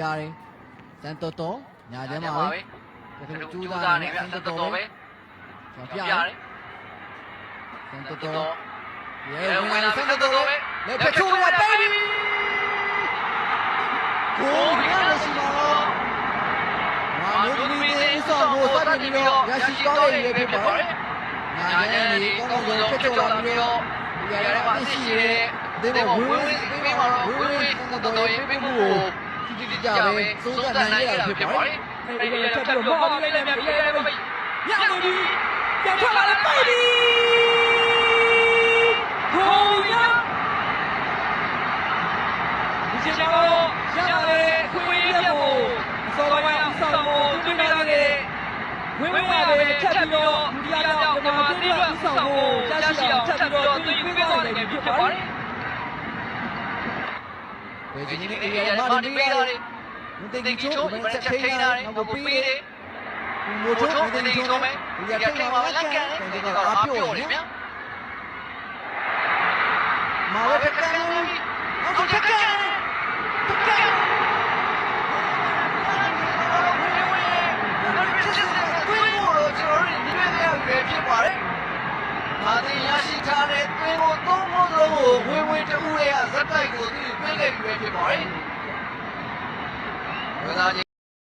ရတယ်စန်တော်တော်ညာထဲမှာပဲကျူးစားနေစန်တော်တော်ပဲကျွန်တော်ပြရတယ်စန်တော်တော်ရဲဝင်လာစန်တော်တော်ပဲလက်ဖက်ချိုးရပေးပြီကိုရရှိပါတော့မာမျိုးသမီးတွေအစောကိုစတင်ပြီးတော့ရရှိကောင်းတဲ့ရေဖြစ်ပါတယ်ညာထဲနေကောင်းကောင်းဖက်ချိုးလာပြီးတော့ဒီရဲမှာအရှိရဲဒီမှာဝင်းပေးမှာတော့ဝင်းစန်တော်တော်ရေးပေးမှုကိုကြည့်ကြပဲစိုးစံနိုင်ရဖြစ်ပါတယ်ဒီကရက်ချက်ပြီးတော့မော်ပြီးလိုက်တယ်ပြန်နေပြီပြန်ထွက်လာတယ်ပိုက်ပြီဂိုးရဒီချက်တော့ရတယ်ခွေးရက်ကိုအစောပိုင်းအဆောင်ကိုတွင်းလာတယ်ဝင်းရတယ်ချက်ပြီးတော့ဒုတိယမြောက်မြန်မာပြည်အတွက်အဆောင်ကိုရရှိအောင်ချက်ပြီးတော့သွေးခွေးသွားတယ်ဖြစ်ပါတယ်ဝေကြီးနေအေးရမာဒီပေးရတယ်ဒီချိုးဒီချက်ထိန်းရတယ်နောက်ပေးတယ်မိုးချိုးဒီချိုးမယ်ဒီရထိန်းမှာလက်ကန်တယ်ဒီကတော့အားပြော့နေဗျာမာဝဲဖက်ကန်အော်ဖက်ကန်မာတင်ရရှိထားတဲ့သွေးကိုသုံးဖို့လုံးကိုဝင်းဝင်းတူရဲ့ဇက်တိုက်ကိုသူ့ပြေးခဲ့ပြီးပဲဖြစ်ပါတယ်